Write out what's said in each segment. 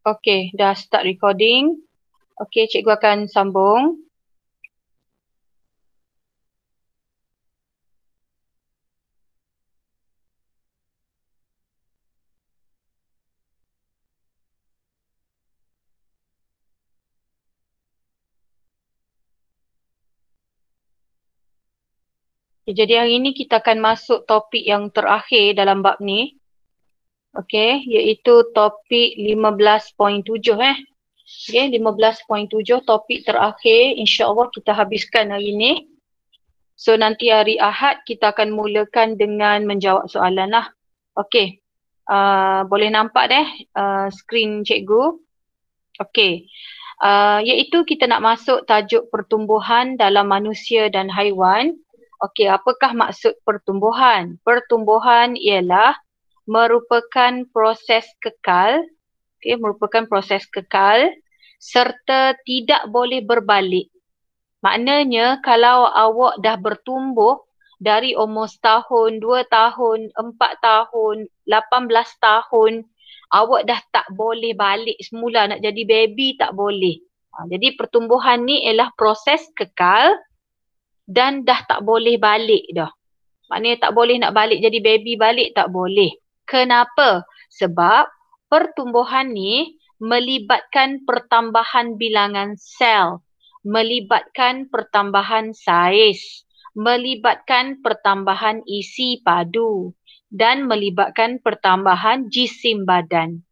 Okey, dah start recording. Okey, cikgu akan sambung. Okay, jadi hari ini kita akan masuk topik yang terakhir dalam bab ni. Okey, iaitu topik 15.7 Okey, 15.7 topik terakhir. InsyaAllah kita habiskan hari ini. So nanti hari Ahad kita akan mulakan dengan menjawab soalan lah. Okey, boleh nampak skrin cikgu. Okey, iaitu kita nak masuk tajuk pertumbuhan dalam manusia dan haiwan. Okey, apakah maksud pertumbuhan? Pertumbuhan ialah merupakan proses kekal, merupakan proses kekal serta tidak boleh berbalik. Maknanya kalau awak dah bertumbuh dari umur setahun, 2 tahun, 4 tahun, 18 tahun, awak dah tak boleh balik semula nak jadi baby, tak boleh. Jadi pertumbuhan ni ialah proses kekal dan dah tak boleh balik dah. Maknanya tak boleh nak balik jadi baby balik, tak boleh. Kenapa? Sebab pertumbuhan ni melibatkan pertambahan bilangan sel, melibatkan pertambahan saiz, melibatkan pertambahan isi padu dan melibatkan pertambahan jisim badan.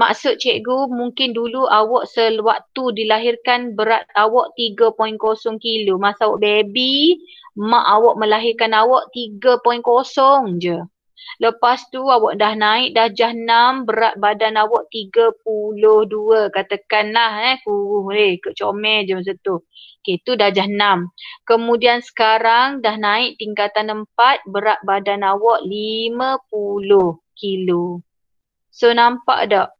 Maksud cikgu, mungkin dulu awak sewaktu dilahirkan berat awak 3.0 kilo. Masa awak baby, mak awak melahirkan awak 3.0 je. Lepas tu awak dah naik darjah 6, berat badan awak 32. Katakanlah ikut comel je masa tu. Okey, tu darjah 6. Kemudian sekarang dah naik tingkatan 4, berat badan awak 50 kilo. So nampak tak?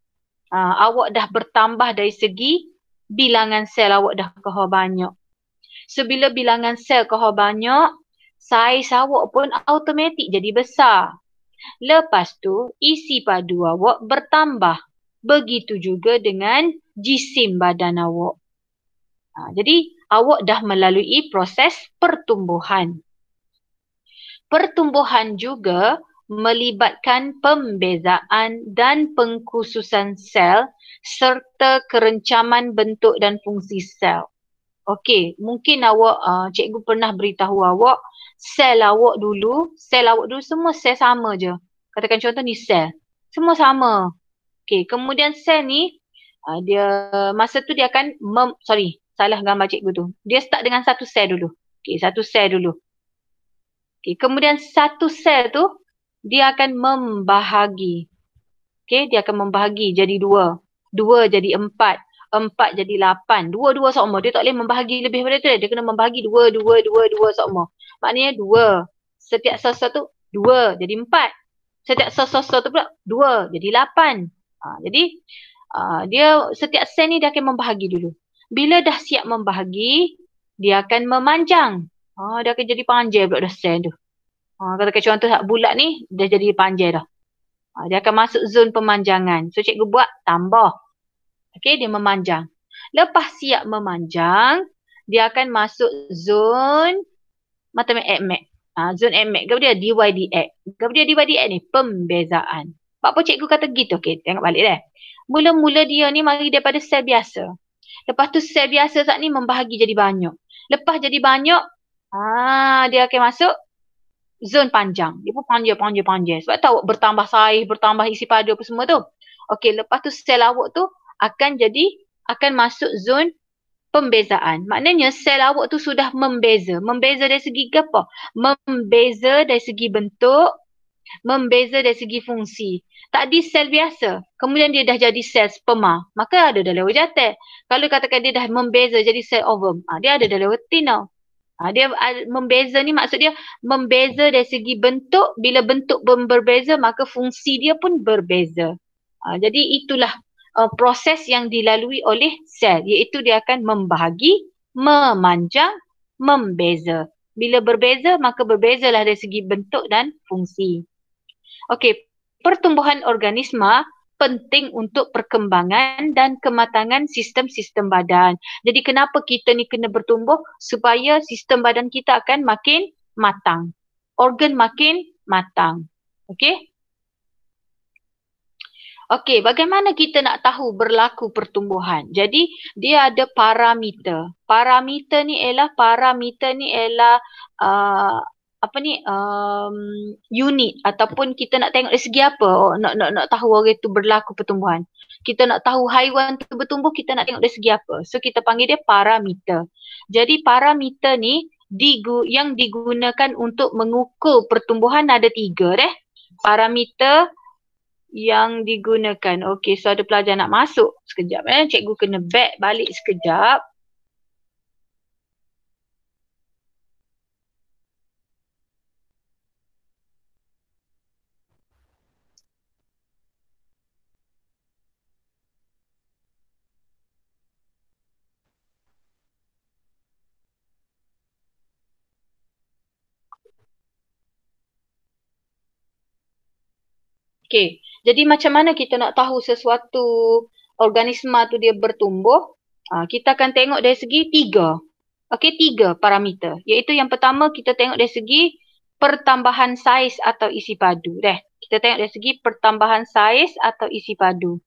Awak dah bertambah dari segi bilangan sel awak dah kehor banyak. So bila bilangan sel kehor banyak, saiz awak pun automatik jadi besar. Lepas tu isi padu awak bertambah. Begitu juga dengan jisim badan awak. Jadi awak dah melalui proses pertumbuhan. Pertumbuhan juga melibatkan pembezaan dan pengkhususan sel serta kerencaman bentuk dan fungsi sel. Okey, mungkin awak, cikgu pernah beritahu awak, sel awak dulu semua sel sama je. Katakan contoh ni sel, semua sama. Okey, kemudian sel ni, dia masa tu dia akan, salah gambar cikgu tu. Dia start dengan satu sel dulu. Okey, satu sel dulu. Okey, kemudian satu sel tu, dia akan membahagi. Okey, dia akan membahagi jadi 2. 2 jadi 4. 4 jadi 8. 2 sama. Dia tak boleh membahagi lebih daripada tu. Dia kena membahagi 2 sama. Maknanya 2. Setiap satu 2 jadi 4. Setiap satu pula 2 jadi 8. Jadi dia setiap sel ni dia akan membahagi dulu. Bila dah siap membahagi, dia akan memanjang. Dia akan jadi panjang pula dah sel tu. Katakan contoh bulat ni dah jadi panjang dah. Dia akan masuk zon pemanjangan. So cikgu buat tambah. Okey, dia memanjang. Lepas siap memanjang, dia akan masuk zon ADMAC. Zon ADMAC. Apa dia? DYDX. Apa dia DYDX ni? Pembezaan. Apa cikgu kata gitu? Okey, tengok balik deh. Mula-mula dia ni mari daripada sel biasa. Lepas tu sel biasa saat ni membahagi jadi banyak. Lepas jadi banyak, dia akan masuk zon panjang. Dia pun panjang. Sebab tu awak bertambah saiz, bertambah isi padu apa semua tu. Okey, lepas tu sel awak tu akan masuk zon pembezaan. Maknanya sel awak tu sudah membeza. Membeza dari segi apa? Membeza dari segi bentuk, membeza dari segi fungsi. Tadi sel biasa, kemudian dia dah jadi sel sperma, maka ada dalam ureter. Kalau katakan dia dah membeza jadi sel ovum, dia ada dalam retina. Dia membeza ni maksud dia membeza dari segi bentuk. Bila bentuk berbeza, maka fungsi dia pun berbeza. Jadi itulah proses yang dilalui oleh sel, iaitu dia akan membahagi, memanjang, membeza. Bila berbeza, maka berbezalah dari segi bentuk dan fungsi. Okey, pertumbuhan organisma penting untuk perkembangan dan kematangan sistem-sistem badan. Jadi kenapa kita ni kena bertumbuh? Supaya sistem badan kita akan makin matang. Organ makin matang. Okey? Okey, bagaimana kita nak tahu berlaku pertumbuhan? Jadi, dia ada parameter. Parameter ni ialah unit ataupun kita nak tengok dari segi apa nak tahu orang itu berlaku pertumbuhan. Kita nak tahu haiwan tu bertumbuh, kita nak tengok dari segi apa. So, kita panggil dia parameter. Jadi, parameter ni yang digunakan untuk mengukur pertumbuhan ada 3 deh. Parameter yang digunakan. Okey, so ada pelajar nak masuk. Sekejap cikgu kena back balik sekejap. Okey, jadi macam mana kita nak tahu sesuatu organisma tu dia bertumbuh? Kita akan tengok dari segi 3. Okey, 3 parameter. Iaitu yang pertama kita tengok dari segi pertambahan saiz atau isi padu. Kita tengok dari segi pertambahan saiz atau isi padu.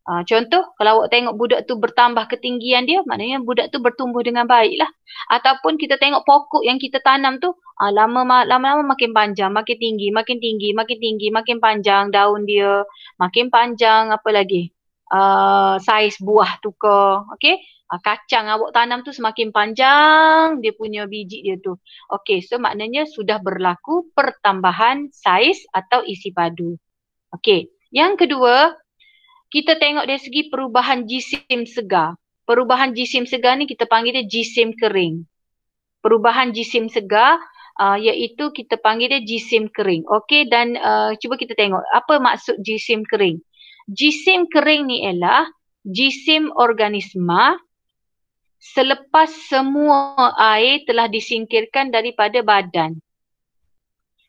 Contoh, kalau awak tengok budak tu bertambah ketinggian dia, maknanya budak tu bertumbuh dengan baik lah. Ataupun kita tengok pokok yang kita tanam tu, lama-lama makin panjang, makin tinggi, makin tinggi, makin tinggi, makin panjang daun dia, makin panjang apa lagi? Saiz buah tu ke, okey? Kacang awak tanam tu semakin panjang dia punya biji dia tu. Okey, so maknanya sudah berlaku pertambahan saiz atau isi padu. Okey, yang kedua, kita tengok dari segi perubahan jisim segar. Perubahan jisim segar ni kita panggil dia jisim kering. Perubahan jisim segar iaitu kita panggil dia jisim kering. Okey, dan cuba kita tengok apa maksud jisim kering. Jisim kering ni ialah jisim organisma selepas semua air telah disingkirkan daripada badan.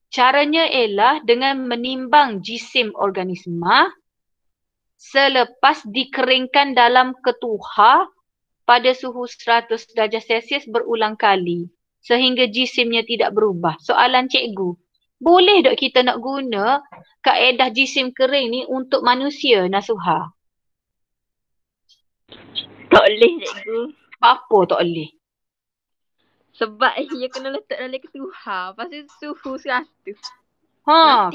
Caranya ialah dengan menimbang jisim organisma selepas dikeringkan dalam ketuhar pada suhu 100 darjah Celsius berulang kali sehingga jisimnya tidak berubah. Soalan cikgu, boleh tak kita nak guna kaedah jisim kering ni untuk manusia, Nasuha? Tak boleh cikgu. Apa tak boleh? Sebab ia kena letak dalam ketuhar. Pasal suhu 100.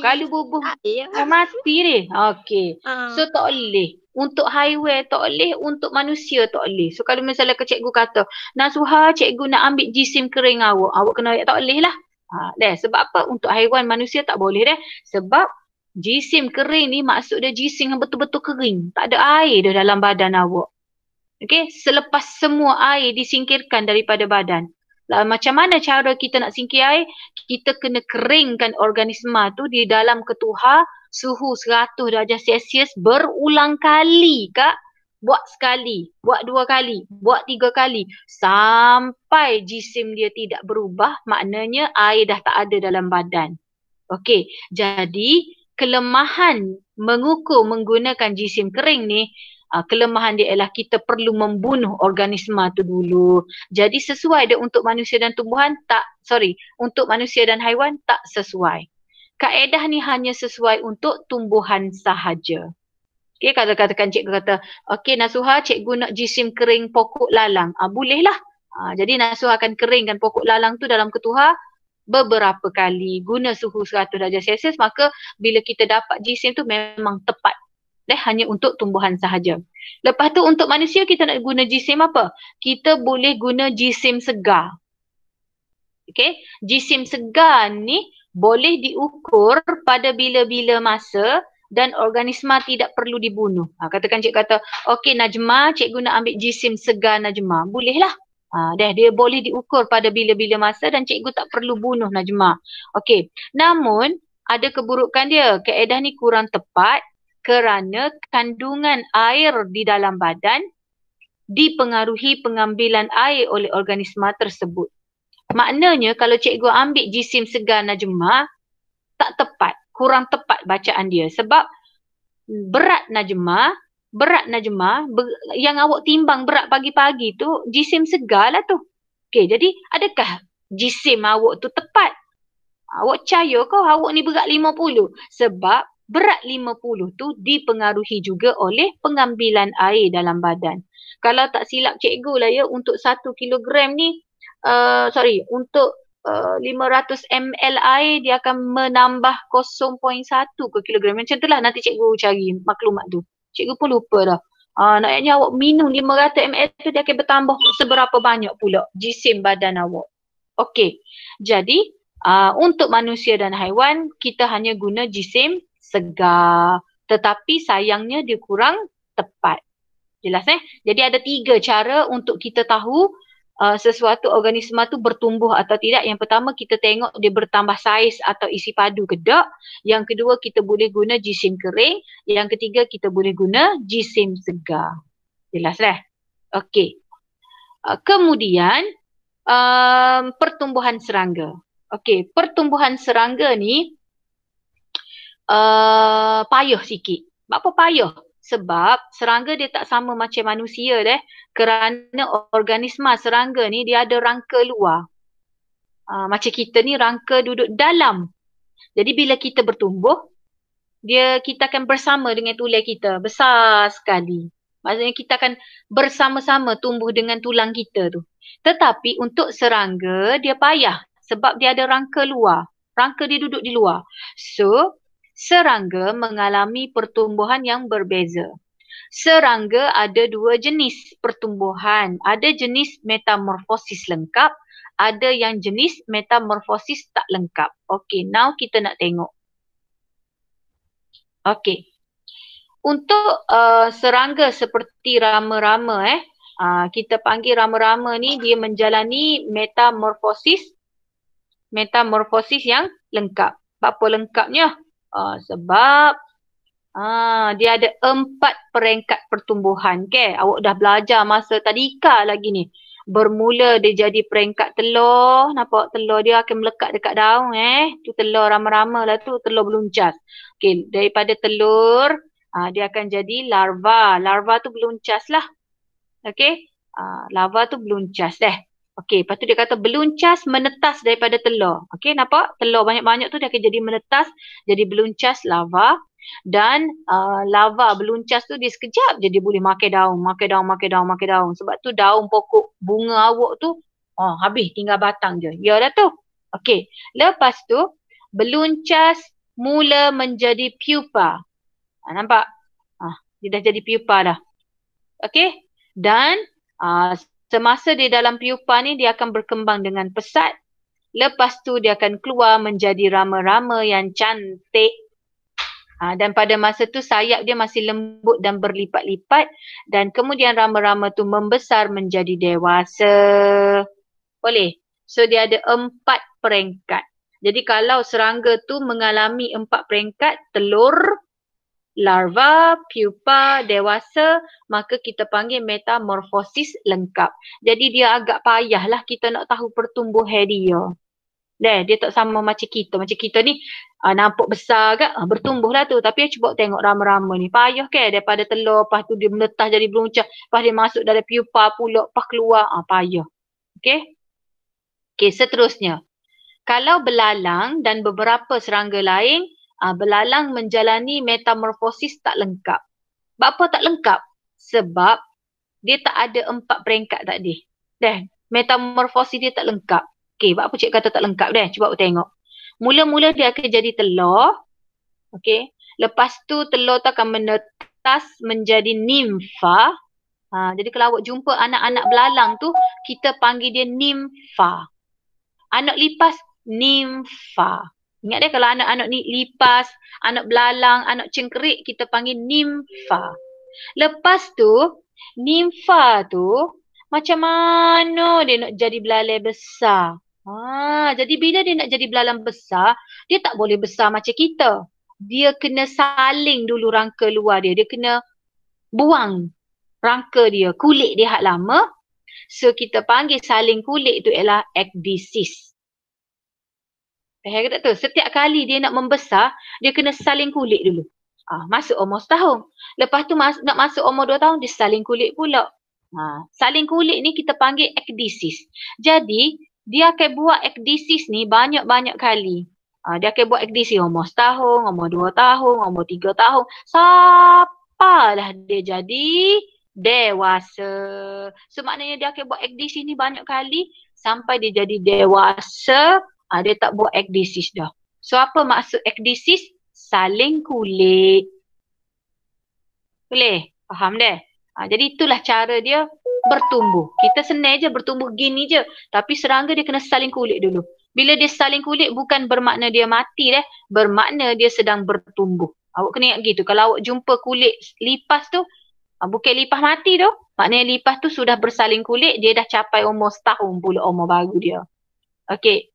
Kalau bubuh mati dia. Okey. So tak boleh. Untuk haiwan tak boleh, untuk manusia tak boleh. So kalau misalnya cikgu kata, Nasuha cikgu nak ambil jisim kering awak. Awak kena tak boleh lah. Sebab apa? Untuk haiwan manusia tak boleh deh. Sebab jisim kering ni maksud dia jisim yang betul-betul kering. Tak ada air dah dalam badan awak. Okey, selepas semua air disingkirkan daripada badan. Macam mana cara kita nak singkir air? Kita kena keringkan organisma tu di dalam ketuhar suhu 100 darjah Celsius berulang kali, Kak. Buat sekali, buat 2 kali, buat 3 kali. Sampai jisim dia tidak berubah, maknanya air dah tak ada dalam badan. Okey, jadi kelemahan mengukur menggunakan jisim kering ni, kelemahan dia ialah kita perlu membunuh organisma tu dulu. Jadi sesuai dia untuk manusia dan tumbuhan? Untuk manusia dan haiwan tak sesuai. Kaedah ni hanya sesuai untuk tumbuhan sahaja. Okey, katakan cikgu kata, okey Nasuha, cikgu nak jisim kering pokok lalang. Bolehlah. Jadi Nasuha akan keringkan pokok lalang tu dalam ketuhar beberapa kali guna suhu 100 darjah Celsius, maka bila kita dapat jisim tu memang tepat. Hanya untuk tumbuhan sahaja. Lepas tu untuk manusia kita nak guna jisim apa? Kita boleh guna jisim segar. Okey, jisim segar ni boleh diukur pada bila-bila masa dan organisma tidak perlu dibunuh. Katakan cikgu kata, okey Najma, cikgu nak ambil jisim segar Najma. Bolehlah. Dia boleh diukur pada bila-bila masa dan cikgu tak perlu bunuh Najma. Okey, namun ada keburukan dia. Kaedah ni kurang tepat kerana kandungan air di dalam badan dipengaruhi pengambilan air oleh organisma tersebut. Maknanya kalau cikgu ambil jisim segar Najma, tak tepat, kurang tepat bacaan dia. Sebab berat Najma, yang awak timbang berat pagi-pagi tu jisim segar lah tu. Okey, jadi adakah jisim awak tu tepat? Awak percaya kau awak ni berat 50? Sebab berat 50 tu dipengaruhi juga oleh pengambilan air dalam badan. Kalau tak silap cikgu lah ya, untuk 1 kilogram ni, untuk 500 ml air dia akan menambah 0.1 ke kilogram. Macam tu lah, nanti cikgu cari maklumat tu. Cikgu pun lupa dah. Naknya awak minum 500 ml tu dia akan bertambah seberapa banyak pula jisim badan awak. Okey, jadi untuk manusia dan haiwan, kita hanya guna jisim segar. Tetapi sayangnya dia kurang tepat. Jelas Jadi ada 3 cara untuk kita tahu sesuatu organisma tu bertumbuh atau tidak. Yang pertama, kita tengok dia bertambah saiz atau isi padu ke tak. Yang kedua, kita boleh guna jisim kering. Yang ketiga, kita boleh guna jisim segar. Jelas Okey. Kemudian, pertumbuhan serangga. Okey, pertumbuhan serangga ni payah sikit. Apa payah? Sebab serangga dia tak sama macam manusia kerana organisma serangga ni dia ada rangka luar. Macam kita ni rangka duduk dalam. Jadi bila kita bertumbuh, kita akan bersama dengan tulang kita. Besar sekali. Maksudnya kita akan bersama-sama tumbuh dengan tulang kita tu. Tetapi untuk serangga, dia payah. Sebab dia ada rangka luar. Rangka dia duduk di luar. So, serangga mengalami pertumbuhan yang berbeza. Serangga ada 2 jenis pertumbuhan. Ada jenis metamorfosis lengkap. Ada yang jenis metamorfosis tak lengkap. Okay, now kita nak tengok. Okay. Untuk serangga seperti rama-rama kita panggil rama-rama ni dia menjalani metamorfosis yang lengkap. Apa lengkapnya? Sebab dia ada 4 peringkat pertumbuhan. Awak dah belajar masa tadika lagi ni. Bermula dia jadi peringkat telur. Nampak telur dia akan melekat dekat daun Tu telur rama-rama lah tu. Telur beluncas. Okay, daripada telur dia akan jadi larva. Larva tu beluncas lah. Okay. Larva tu beluncas Okey, lepas tu dia kata beluncas menetas daripada telur. Okey, nampak? Telur banyak-banyak tu dia akan jadi menetas, jadi beluncas larva. Dan larva beluncas tu dia sekejap je dia boleh makan daun. Sebab tu daun pokok bunga awak tu habis tinggal batang je. Ya dah tu. Okey, lepas tu beluncas mula menjadi pupa. Nampak? Dia dah jadi pupa dah. Okey? Dan semasa dia dalam pupa ni dia akan berkembang dengan pesat. Lepas tu dia akan keluar menjadi rama-rama yang cantik. Dan pada masa tu sayap dia masih lembut dan berlipat-lipat. Dan kemudian rama-rama tu membesar menjadi dewasa. Boleh? So dia ada 4 peringkat. Jadi kalau serangga tu mengalami 4 peringkat, telur, larva, pupa, dewasa, maka kita panggil metamorfosis lengkap. Jadi dia agak payahlah kita nak tahu pertumbuhan dia. Dia tak sama macam kita. Macam kita ni nampak besar kan, bertumbuh lah tu. Tapi cuba tengok rama-rama ni. Payah daripada telur, lepas tu dia menetas jadi beluncas, lepas dia masuk dalam pupa pula, lepas keluar. Payah. Okay, seterusnya. Kalau belalang dan beberapa serangga lain, belalang menjalani metamorfosis tak lengkap. Apa tak lengkap? Sebab dia tak ada 4 peringkat tadi. Metamorfosis dia tak lengkap. Okey, apa cik kata tak lengkap Cuba tengok. Mula-mula dia akan jadi telur. Okey. Lepas tu telur tu akan menetas menjadi nimfa. Jadi kalau awak jumpa anak-anak belalang tu, kita panggil dia nimfa. Anak lipas, nimfa. Ingat kalau anak-anak ni lipas, anak belalang, anak cengkerik, kita panggil nimfa. Lepas tu, nimfa tu macam mana dia nak jadi belalai besar? Jadi bila dia nak jadi belalang besar, dia tak boleh besar macam kita. Dia kena saling dulu rangka luar dia. Dia kena buang rangka dia, kulit dia hak lama. So kita panggil saling kulit tu ialah ekdisis. Tak tu? Setiap kali dia nak membesar, dia kena saling kulit dulu. Masuk umur setahun. Lepas tu nak masuk umur 2 tahun, dia saling kulit pula. Saling kulit ni kita panggil ekdisis. Jadi, dia akan buat ekdisis ni banyak-banyak kali. Dia akan buat ekdisis umur setahun, umur 2 tahun, umur 3 tahun. Sampailah dia jadi dewasa. So, maknanya dia akan buat ekdisis ni banyak kali sampai dia jadi dewasa. Dia tak buat ekdisis dah. So, apa maksud ekdisis? Saling kulit. Boleh? Faham dah? Jadi itulah cara dia bertumbuh. Kita senang je bertumbuh gini je. Tapi serangga dia kena saling kulit dulu. Bila dia saling kulit bukan bermakna dia mati dah. Bermakna dia sedang bertumbuh. Awak kena ingat gitu. Kalau awak jumpa kulit lipas tu, bukan lipas mati tu. Maknanya lipas tu sudah bersaling kulit. Dia dah capai umur setahun pula umur baru dia. Okey.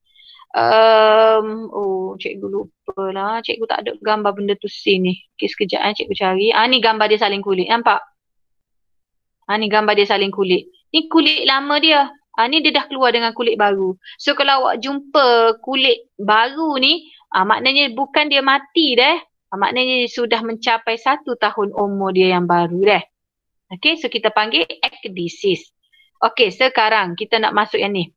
Cikgu lupa lah. Cikgu tak ada gambar benda tu sini. Okay, sekejap cikgu cari. Ni gambar dia saling kulit. Nampak? Ni gambar dia saling kulit. Ni kulit lama dia. Ni dia dah keluar dengan kulit baru. So kalau awak jumpa kulit baru ni, maknanya bukan dia mati dah. Maknanya dia sudah mencapai 1 tahun umur dia yang baru dah. Okay, so kita panggil ekdisis. Okay, sekarang kita nak masuk yang ni.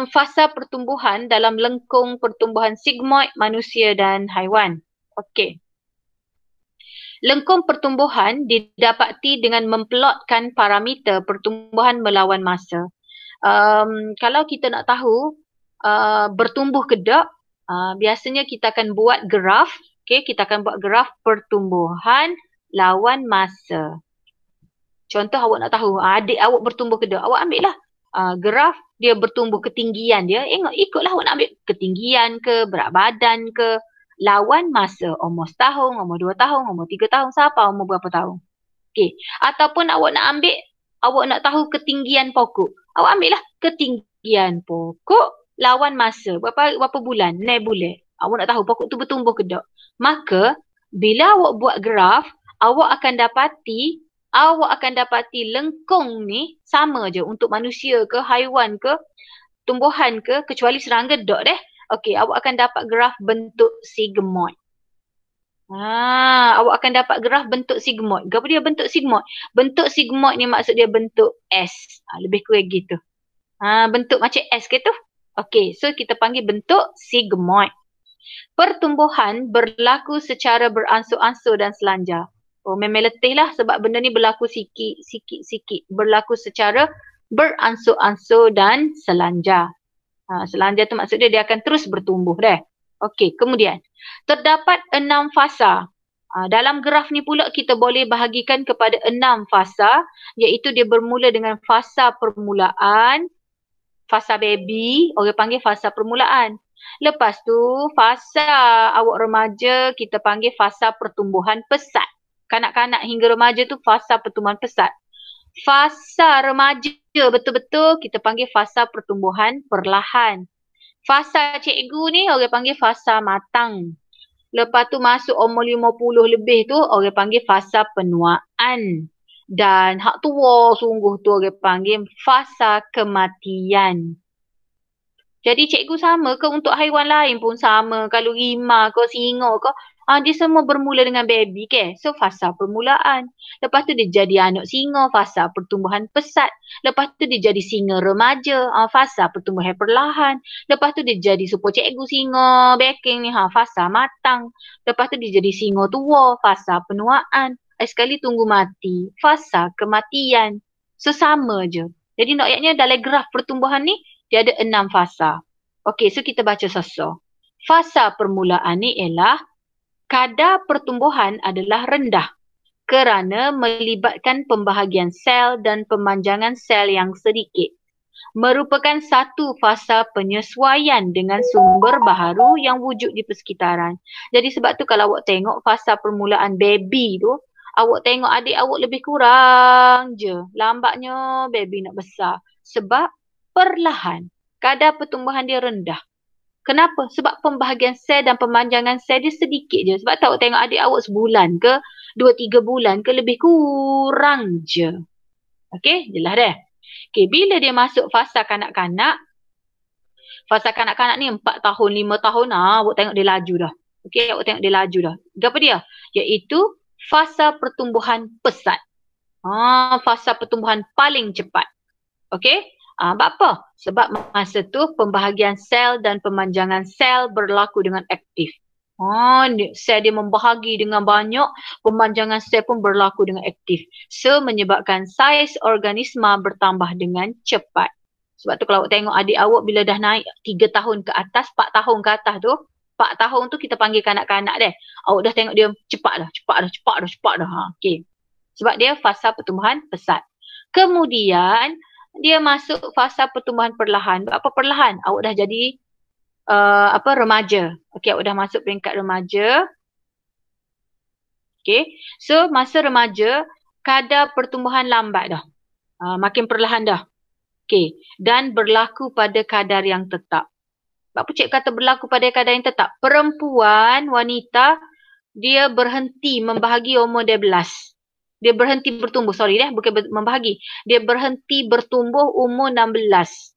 Fasa pertumbuhan dalam lengkung pertumbuhan sigmoid manusia dan haiwan. Okey. Lengkung pertumbuhan didapati dengan memplotkan parameter pertumbuhan melawan masa. Kalau kita nak tahu bertumbuh ke tak, biasanya kita akan buat graf. Okey, kita akan buat graf pertumbuhan lawan masa. Contoh awak nak tahu adik awak bertumbuh ke tak, awak ambil lah graf dia bertumbuh ketinggian dia, ikutlah awak nak ambil ketinggian ke, berat badan ke, lawan masa, umur setahun, umur 2 tahun, umur 3 tahun, siapa umur berapa tahun. Okey. Ataupun awak nak ambil, awak nak tahu ketinggian pokok, awak ambil lah ketinggian pokok lawan masa, berapa bulan, 6 bulan. Awak nak tahu pokok tu bertumbuh ke tak. Maka, bila awak buat graf, awak akan dapati lengkung ni sama je untuk manusia ke, haiwan ke, tumbuhan ke, kecuali serangga dok deh. Okey, awak akan dapat graf bentuk sigmoid. Awak akan dapat graf bentuk sigmoid. Apa dia bentuk sigmoid? Bentuk sigmoid ni maksud dia bentuk S. Lebih kurang gitu. Bentuk macam S ke tu? Okey, so kita panggil bentuk sigmoid. Pertumbuhan berlaku secara beransur-ansur dan selanjar. Memang letih lah sebab benda ni berlaku sikit. Berlaku secara beransur-ansur dan selanjar. Selanjar tu maksudnya dia akan terus bertumbuh dah. Okey, kemudian terdapat 6 fasa. Dalam graf ni pula kita boleh bahagikan kepada 6 fasa, iaitu dia bermula dengan fasa permulaan, fasa baby, orang panggil fasa permulaan. Lepas tu fasa awak remaja kita panggil fasa pertumbuhan pesat. Kanak-kanak hingga remaja tu fasa pertumbuhan pesat. Fasa remaja betul-betul kita panggil fasa pertumbuhan perlahan. Fasa cikgu ni orang panggil fasa matang. Lepas tu masuk umur 50 lebih tu orang panggil fasa penuaan. Dan hak tua sungguh tu orang panggil fasa kematian. Jadi cikgu sama ke untuk haiwan lain pun sama. Kalau rimau ke singa ke, dia semua bermula dengan baby ke. So fasa permulaan. Lepas tu dia jadi anak singa, fasa pertumbuhan pesat. Lepas tu dia jadi singa remaja, fasa pertumbuhan perlahan. Lepas tu dia jadi supaya cikgu singa backing ni, fasa matang. Lepas tu dia jadi singa tua, fasa penuaan. Sekali tunggu mati, fasa kematian. So sama je. Jadi ayatnya dalam graf pertumbuhan ni dia ada 6 fasa. Okey, so kita baca sasa. Fasa permulaan ni ialah kadar pertumbuhan adalah rendah kerana melibatkan pembahagian sel dan pemanjangan sel yang sedikit. Merupakan satu fasa penyesuaian dengan sumber baharu yang wujud di persekitaran. Jadi sebab tu kalau awak tengok fasa permulaan baby tu, awak tengok adik awak lebih kurang je. Lambatnya baby nak besar. Sebab perlahan. Kadar pertumbuhan dia rendah. Kenapa? Sebab pembahagian sel dan pemanjangan sel dia sedikit je. Sebab tak awak tengok adik awak sebulan ke, 2-3 bulan ke lebih kurang je. Okey, jelas dah. Okey, bila dia masuk fasa kanak-kanak, fasa kanak-kanak ni 4 tahun, 5 tahun, awak tengok dia laju dah. Okey, awak tengok dia laju dah. Apa dia? Iaitu fasa pertumbuhan pesat. Fasa pertumbuhan paling cepat. Okey? Sebab apa? Sebab masa tu pembahagian sel dan pemanjangan sel berlaku dengan aktif. Sel dia membahagi dengan banyak, pemanjangan sel pun berlaku dengan aktif. Menyebabkan saiz organisma bertambah dengan cepat. Sebab tu kalau awak tengok adik awak bila dah naik 3 tahun ke atas, 4 tahun ke atas tu, 4 tahun tu kita panggil kanak-kanak deh. Awak dah tengok dia cepat dah. Okey. Sebab dia fasa pertumbuhan pesat. Kemudian dia masuk fasa pertumbuhan perlahan. Apa perlahan? Awak dah jadi remaja. Okey, awak dah masuk peringkat remaja. Okey. So masa remaja kadar pertumbuhan lambat dah. Makin perlahan dah. Okey, dan berlaku pada kadar yang tetap. Apa cikgu kata berlaku pada kadar yang tetap? Perempuan, wanita, dia berhenti membahagi umur 12. Dia berhenti bertumbuh, bukan membahagi. Dia berhenti bertumbuh umur 16.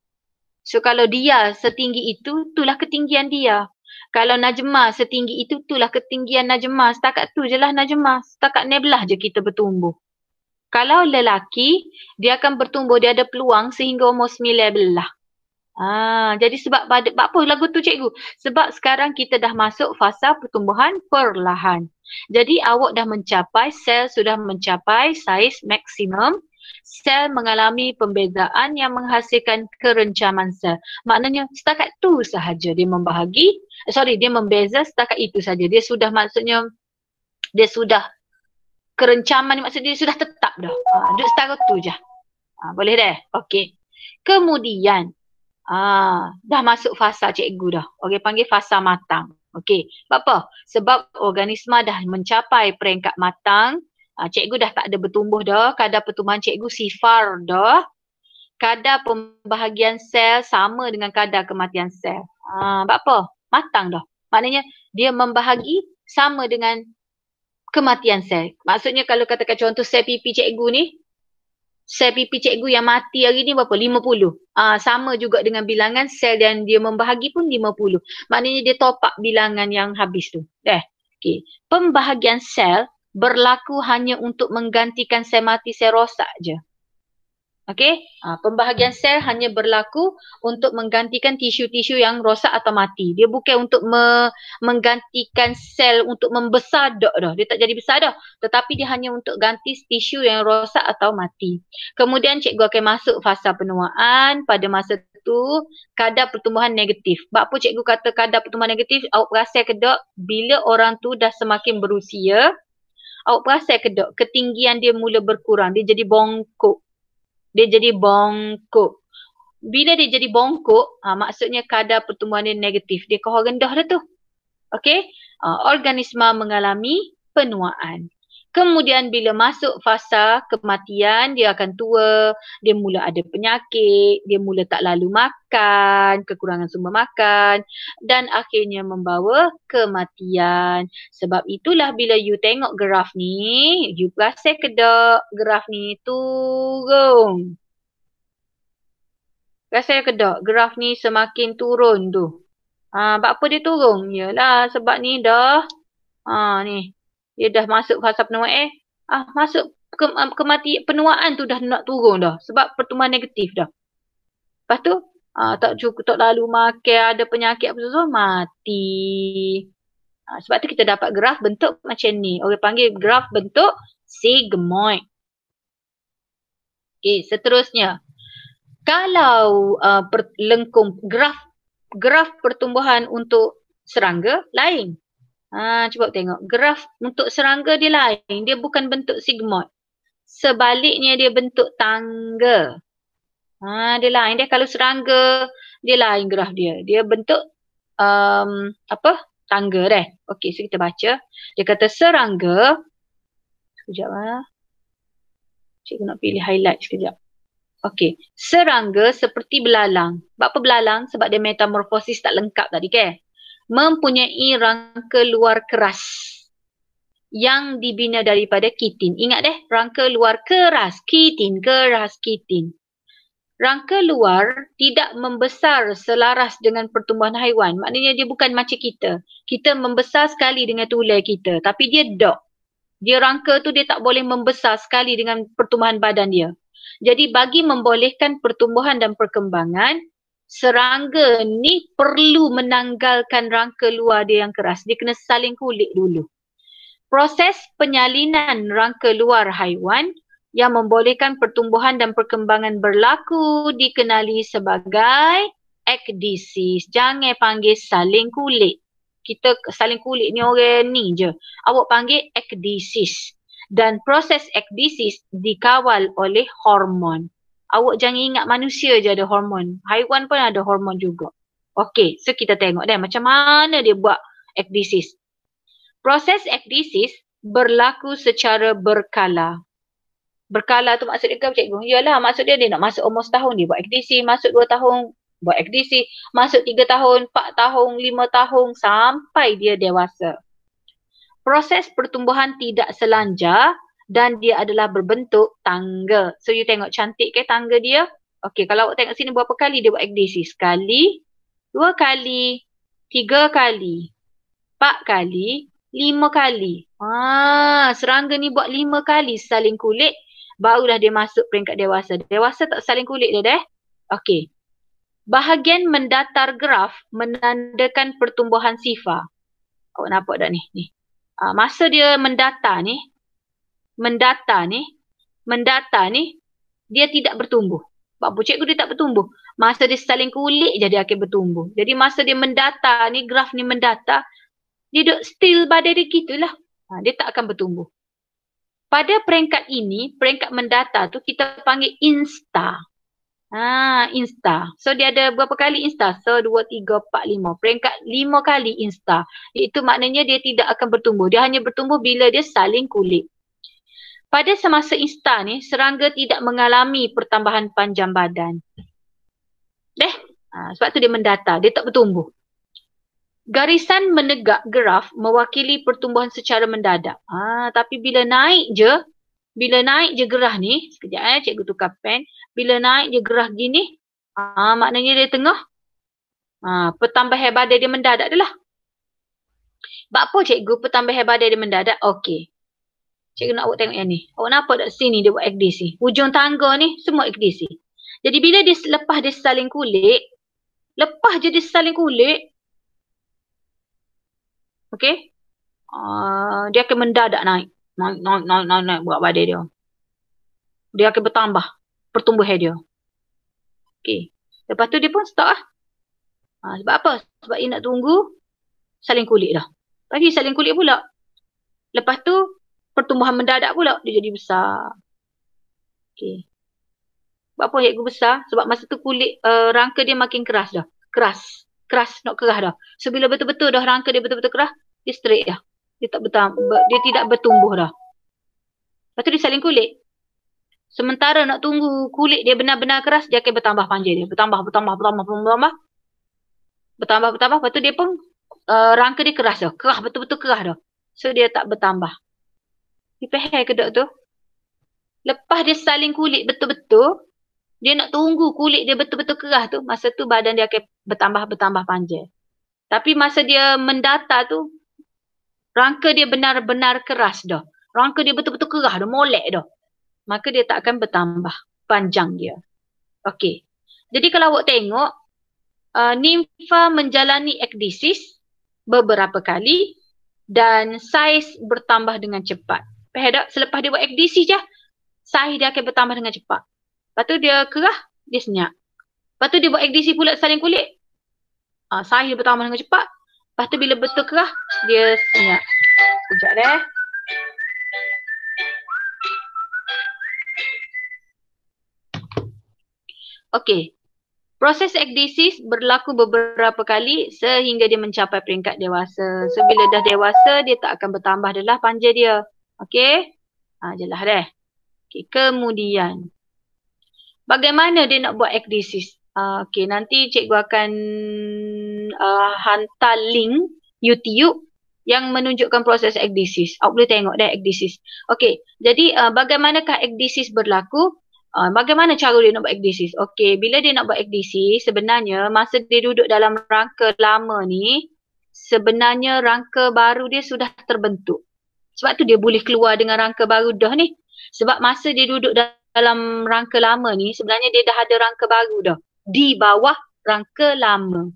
So kalau dia setinggi itu, itulah ketinggian dia. Kalau Najmah setinggi itu, itulah ketinggian Najmah. Setakat tu je lah Najmah. Setakat ni belah je kita bertumbuh. Kalau lelaki, dia akan bertumbuh, dia ada peluang sehingga umur 19. Jadi sebab apa lagu tu cikgu? Sebab sekarang kita dah masuk fasa pertumbuhan perlahan. Jadi awak dah mencapai, sel sudah mencapai saiz maksimum. Sel mengalami pembezaan yang menghasilkan kerencaman sel. Maknanya setakat tu sahaja dia membahagi. Dia membeza setakat itu saja. Dia sudah kerencaman, maksudnya dia sudah tetap dah. Duduk setakat tu je. Boleh deh? Okey. Kemudian, dah masuk fasa cikgu dah. Okey, panggil fasa matang. Okey, sebab apa? Sebab organisma dah mencapai peringkat matang. Cikgu dah tak ada bertumbuh dah. Kadar pertumbuhan cikgu sifar dah. Kadar pembahagian sel sama dengan kadar kematian sel. Sebab apa? Matang dah. Maknanya dia membahagi sama dengan kematian sel. Maksudnya kalau katakan contoh sel pipi cikgu ni, sel pipi cikgu yang mati hari ni berapa? 50. Sama juga dengan bilangan sel yang dia membahagi pun 50. Maknanya dia top up bilangan yang habis tu. Okay. Pembahagian sel berlaku hanya untuk menggantikan sel mati, sel rosak je. Okey, pembahagian sel hanya berlaku untuk menggantikan tisu-tisu yang rosak atau mati. Dia bukan untuk menggantikan sel untuk membesar dah. Dia tak jadi besar dah. Tetapi dia hanya untuk ganti tisu yang rosak atau mati. Kemudian cikgu akan masuk fasa penuaan. Pada masa tu kadar pertumbuhan negatif. Sebab apa cikgu kata kadar pertumbuhan negatif? Awak perasan ke tak bila orang tu dah semakin berusia, awak perasan ke tak ketinggian dia mula berkurang. Dia jadi bongkok. Bila dia jadi bongkok, maksudnya kadar pertumbuhan dia negatif. Dia kau rendah dah tu. Okey? Organisma mengalami penuaan. Kemudian bila masuk fasa kematian, dia akan tua, dia mula ada penyakit, dia mula tak lalu makan, kekurangan sumber makan dan akhirnya membawa kematian. Sebab itulah bila you tengok graf ni, you perasan ke tak graf ni turun? Perasan ke tak graf ni semakin turun tu? Sebab apa dia turun? Yalah sebab ni dah ni. Dia dah masuk fasa penuaan. Masuk kematian, penuaan tu dah nak turun dah. Sebab pertumbuhan negatif dah. Lepas tu, tak cukup, tak lalu makan, ada penyakit apa semua, mati. Sebab tu kita dapat graf bentuk macam ni. Orang panggil graf bentuk sigmoid. Okay, seterusnya. Kalau lengkung graf pertumbuhan untuk serangga lain. Cuba tengok. Graf untuk serangga dia lain. Dia bukan bentuk sigmoid. Sebaliknya dia bentuk tangga. Dia lain. Dia kalau serangga, dia lain graf dia. Dia bentuk tangga deh. Okey, so kita baca. Dia kata serangga. Sekejap cikgu nak pilih highlight sekejap. Okey, serangga seperti belalang. Sebab apa belalang? Sebab dia metamorfosis tak lengkap tadi ke? Mempunyai rangka luar keras yang dibina daripada kitin. Ingat rangka luar keras, kitin. rangka luar tidak membesar selaras dengan pertumbuhan haiwan. Maknanya dia bukan macam kita. Kita membesar sekali dengan tulai kita. Tapi dia dok. Dia rangka tu dia tak boleh membesar sekali dengan pertumbuhan badan dia. Jadi bagi membolehkan pertumbuhan dan perkembangan, serangga ni perlu menanggalkan rangka luar dia yang keras. Dia kena saling kulit dulu. Proses penyalinan rangka luar haiwan yang membolehkan pertumbuhan dan perkembangan berlaku dikenali sebagai ekdisis. Jangan panggil saling kulit. Kita saling kulit ni orang ni je. Awak panggil ekdisis. Dan proses ekdisis dikawal oleh hormon. Awak jangan ingat manusia je ada hormon. Haiwan pun ada hormon juga. Okey, so kita tengok dah macam mana dia buat ekdisis. Proses ekdisis berlaku secara berkala. Berkala tu maksud dia ke cikgu? Yalah, maksud dia nak masuk umur setahun dia buat ekdisi, masuk 2 tahun buat ekdisi, masuk 3 tahun, 4 tahun, 5 tahun sampai dia dewasa. Proses pertumbuhan tidak selanjar dan dia adalah berbentuk tangga. So you tengok cantik ke tangga dia? Okey, kalau awak tengok sini berapa kali dia buat ekdisi? Sekali, 2 kali, 3 kali, 4 kali, 5 kali. Serangga ni buat 5 kali saling kulit, barulah dia masuk peringkat dewasa. Dewasa tak saling kulit dah deh. Okey. Bahagian mendatar graf menandakan pertumbuhan sifar. Awak nampak tak ni? Masa dia mendata ni, dia tidak bertumbuh. Sebab cikgu dia tak bertumbuh. Masa dia saling kulit je dia akan bertumbuh. Jadi masa dia mendata ni, graf ni mendata, dia duduk still badan dia gitulah. Dia tak akan bertumbuh. Pada peringkat ini, peringkat mendata tu kita panggil insta. Insta. So dia ada berapa kali insta? So 2, 3, 4, 5. Peringkat 5 kali insta. Itu maknanya dia tidak akan bertumbuh. Dia hanya bertumbuh bila dia saling kulit. Pada semasa insta ni, serangga tidak mengalami pertambahan panjang badan. Sebab tu dia mendata. Dia tak bertumbuh. Garisan menegak graf mewakili pertumbuhan secara mendadak. Tapi bila naik je gerah ni, sekejap cikgu tukar pen. Bila naik je gerah gini, maknanya dia tengah pertambahan badan dia mendadak adalah. Sebab apa cikgu pertambahan badan dia mendadak? Okey. Cikgu nak awak tengok yang ni. Awak nampak tak sini dia buat ekdisi. Hujung tangga ni semua ekdisi. Jadi bila dia lepas dia saling kulit, okey. Dia akan mendadak naik buat badan dia. Dia akan bertambah pertumbuhan dia. Okey. Lepas tu dia pun stop lah. Sebab apa? Sebab dia nak tunggu saling kulit dah. Bagi saling kulit pula. Lepas tu pertumbuhan mendadak pula dia jadi besar. Okey. Sebab apa cikgu besar? Sebab masa tu kulit rangka dia makin keras dah. Keras nak kerah dah. So bila betul-betul dah rangka dia betul-betul kerah, dia straight dah. Dia tidak bertumbuh dah. Lepas tu dia saling kulit. Sementara nak tunggu kulit dia benar-benar keras, dia akan bertambah panjang dia. Bertambah. Lepas tu dia pun rangka dia keras dah. Kerah, betul-betul kerah dah. So dia tak bertambah. Dia faham ke tak tu? Lepas dia saling kulit betul-betul, dia nak tunggu kulit dia betul-betul kerah tu, masa tu badan dia akan bertambah panjang. Tapi masa dia mendata tu, rangka dia benar-benar keras dah. Rangka dia betul-betul kerah dah, molek dah. Maka dia tak akan bertambah panjang dia. Okey. Jadi kalau awak tengok, nimfa menjalani ekdisis beberapa kali dan saiz bertambah dengan cepat. Faham tak? Selepas dia buat ekdisis je, saiz dia akan bertambah dengan cepat. Lepas tu dia kerah, dia senyap. Lepas tu dia buat ekdisi pula saling kulit. Saiz dia bertambah dengan cepat. Lepas tu bila betul kerah, dia senyap. Sekejap deh. Okey. Proses ekdisis berlaku beberapa kali sehingga dia mencapai peringkat dewasa. So bila dah dewasa, dia tak akan bertambah dah panjang dia. Okey. Jelas deh. Okey, kemudian bagaimana dia nak buat ekdisis? Okey, nanti cikgu akan hantar link YouTube yang menunjukkan proses ekdisis. Awak boleh tengok dah ekdisis. Okey, jadi bagaimanakah ekdisis berlaku? Bagaimana cara dia nak buat ekdisis? Okey, bila dia nak buat ekdisis, sebenarnya masa dia duduk dalam rangka lama ni, sebenarnya rangka baru dia sudah terbentuk. Sebab tu dia boleh keluar dengan rangka baru dah ni. Sebab masa dia duduk dalam rangka lama ni, sebenarnya dia dah ada rangka baru dah. Di bawah rangka lama.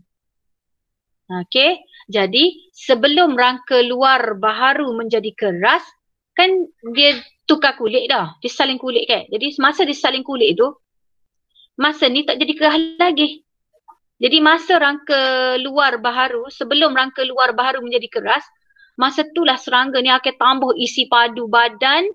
Okey, jadi sebelum rangka luar baharu menjadi keras, kan dia tukar kulit dah. Dia saling kulit kan. Jadi masa dia saling kulit tu, masa ni tak jadi keras lagi. Jadi masa rangka luar baharu, sebelum rangka luar baharu menjadi keras, masa itulah serangga ni akan tambah isi padu badan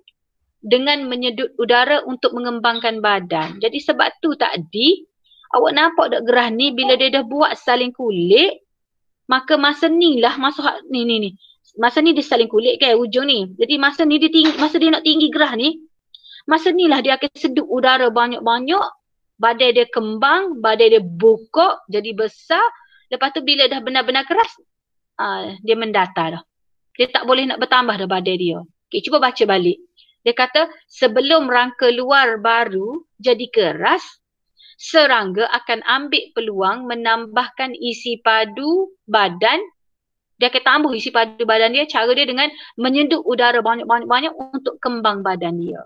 dengan menyedut udara untuk mengembangkan badan. Jadi sebab tu tadi, awak nampak tak gerah ni bila dia dah buat saling kulit, maka masa ni lah, ni. Masa ni dia saling kulit kan ujung ni. Jadi masa ni dia tinggi, masa dia nak tinggi gerah ni, masa ni lah dia akan sedut udara banyak-banyak, badan dia kembang, badan dia bokok, jadi besar. Lepas tu bila dah benar-benar keras, dia mendata dah. Dia tak boleh nak bertambah dah badan dia. Okay, cuba baca balik. Dia kata sebelum rangka luar baru jadi keras, serangga akan ambil peluang menambahkan isi padu badan. Dia akan tambah isi padu badan dia. Cara dia dengan menyedut udara banyak-banyak untuk kembang badan dia.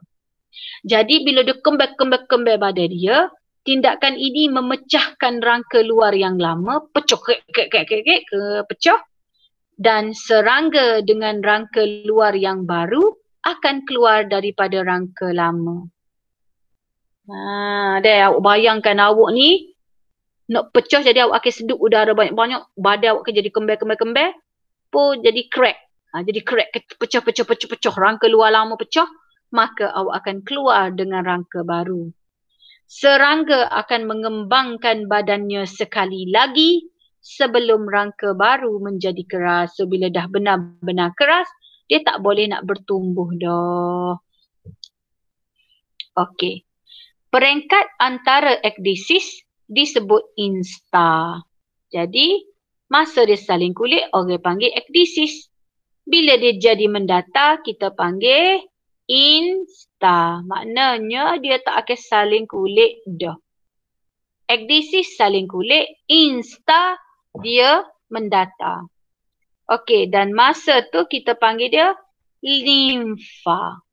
Jadi bila dia kembang badan dia, tindakan ini memecahkan rangka luar yang lama, pecah, pecah. Dan serangga dengan rangka luar yang baru akan keluar daripada rangka lama. Awak bayangkan awak ni nak pecah, jadi awak akan sedut udara banyak-banyak, badan awak akan jadi kembang, pun jadi crack. Jadi crack, pecah, rangka luar lama pecah, maka awak akan keluar dengan rangka baru. Serangga akan mengembangkan badannya sekali lagi sebelum rangka baru menjadi keras. So bila dah benar-benar keras, dia tak boleh nak bertumbuh dah. Okey. Peringkat antara ekdisis disebut instar. Jadi, masa dia saling kulit, orang panggil ekdisis. Bila dia jadi mendata, kita panggil instar. Maknanya dia tak akan saling kulit dah. Ekdisis saling kulit, instar dia mendata. Okey, dan masa tu kita panggil dia limfa.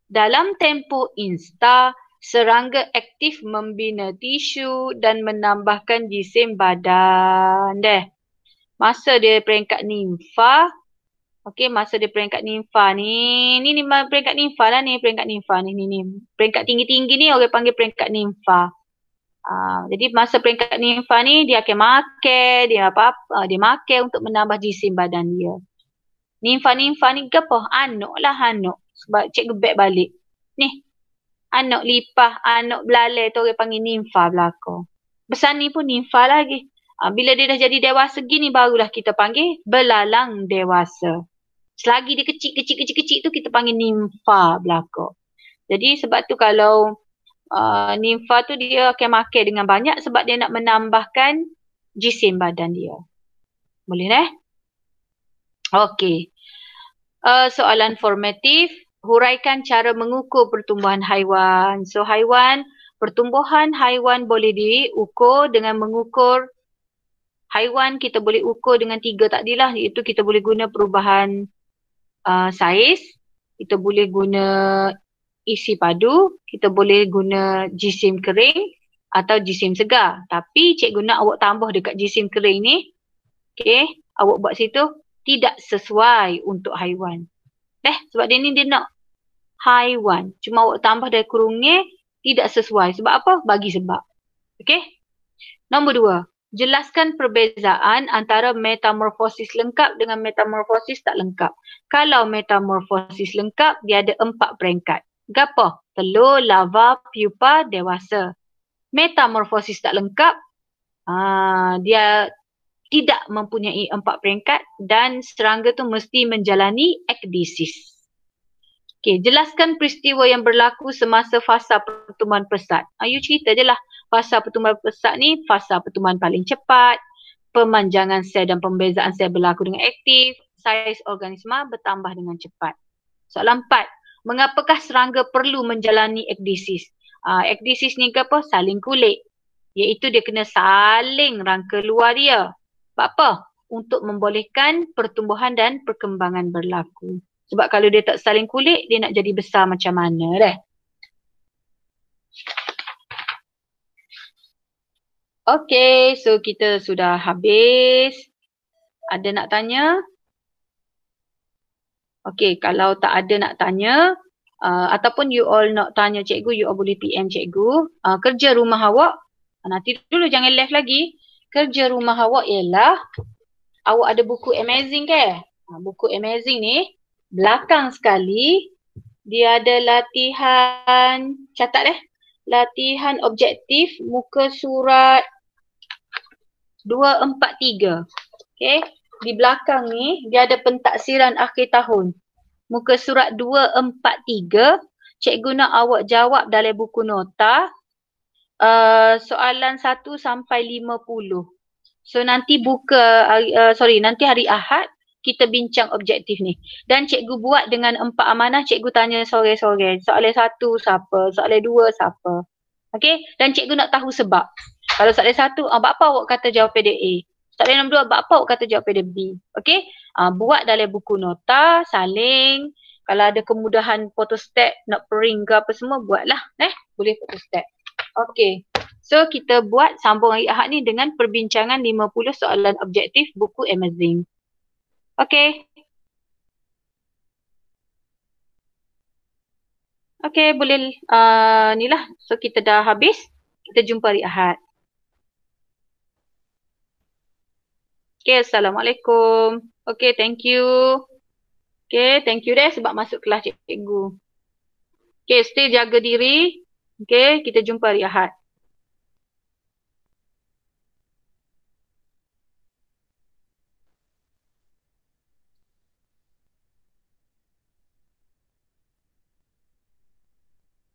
Dalam tempoh instar, serangga aktif membina tisu dan menambahkan jisim badan. Masa dia peringkat nimfa. Okey, masa dia peringkat nimfa ni. Ni peringkat nimfa lah ni. Peringkat nimfa ni. Peringkat tinggi-tinggi ni orang panggil peringkat nimfa. Jadi masa peringkat nimfa ni dia akan makan. Dia makan untuk menambah jisim badan dia. Nimfa ni ke apa? Anak lah anak. Sebab cikgu back balik. Ni. Anak lipah, anak belalai tu orang panggil nimfa belaka. Besar ni pun nimfa lagi. Bila dia dah jadi dewasa gini barulah kita panggil belalang dewasa. Selagi dia kecil tu kita panggil nimfa belaka. Jadi sebab tu kalau nimfa tu dia akan makan dengan banyak sebab dia nak menambahkan jisim badan dia. Boleh Okey. Soalan formatif. Huraikan cara mengukur pertumbuhan haiwan. So pertumbuhan haiwan boleh diukur dengan mengukur haiwan. Kita boleh ukur dengan 3 tadilah, iaitu kita boleh guna perubahan saiz, kita boleh guna isi padu, kita boleh guna jisim kering atau jisim segar. Tapi cikgu nak awak tambah dekat jisim kering ni, okey, awak buat situ tidak sesuai untuk haiwan. Sebab dia ni dia nak haiwan. Cuma awak tambah dari kurungnya tidak sesuai. Sebab apa? Bagi sebab. Okey? Nombor 2. Jelaskan perbezaan antara metamorfosis lengkap dengan metamorfosis tak lengkap. Kalau metamorfosis lengkap, dia ada 4 peringkat. Gapo? Telur, larva, pupa, dewasa. Metamorfosis tak lengkap, dia tidak mempunyai 4 peringkat dan serangga tu mesti menjalani ekdisis. Okey, jelaskan peristiwa yang berlaku semasa fasa pertumbuhan pesat. You cerita je lah. Fasa pertumbuhan pesat ni, fasa pertumbuhan paling cepat, pemanjangan sel dan pembezaan sel berlaku dengan aktif, saiz organisma bertambah dengan cepat. Soalan 4. Mengapakah serangga perlu menjalani ekdisis? Ekdisis ni ke apa? Saling kulit. Iaitu dia kena saling rangka luar dia. Sebab apa? Untuk membolehkan pertumbuhan dan perkembangan berlaku. Sebab kalau dia tak saling kulit, dia nak jadi besar macam mana dah. Okay, so kita sudah habis. Ada nak tanya? Okay, kalau tak ada nak tanya, ataupun you all nak tanya cikgu, you all boleh PM cikgu. Kerja rumah awak, nanti dulu jangan left lagi. Kerja rumah awak ialah, awak ada buku Amazing ke? Buku Amazing ni, belakang sekali, dia ada latihan, catat latihan objektif muka surat 243. Okay. Di belakang ni, dia ada pentaksiran akhir tahun. Muka surat 243. Cikgu nak awak jawab dalam buku nota. Soalan 1 sampai 50. So nanti nanti hari Ahad, kita bincang objektif ni. Dan cikgu buat dengan 4 amanah, cikgu tanya sore-sore. Soalan 1 siapa? Soalan 2 siapa? Okay. Dan cikgu nak tahu sebab. Kalau soalan 1, apa awak kata jawapan dia A? Soalan nombor 2, apa awak kata jawapan dia B? Okay. Buat dalam buku nota, saling. Kalau ada kemudahan photostat, nak print ke apa semua, buatlah. Boleh photostat. Okay. So kita buat sambung hari Ahad ni dengan perbincangan 50 soalan objektif buku Amazing. Okay. Okay, boleh ni lah. So kita dah habis. Kita jumpa hari Ahad. Okay, Assalamualaikum. Okay, thank you. Okay, thank you deh sebab masuk kelas cikgu. Okay, stay jaga diri. Okay, kita jumpa hari Ahad.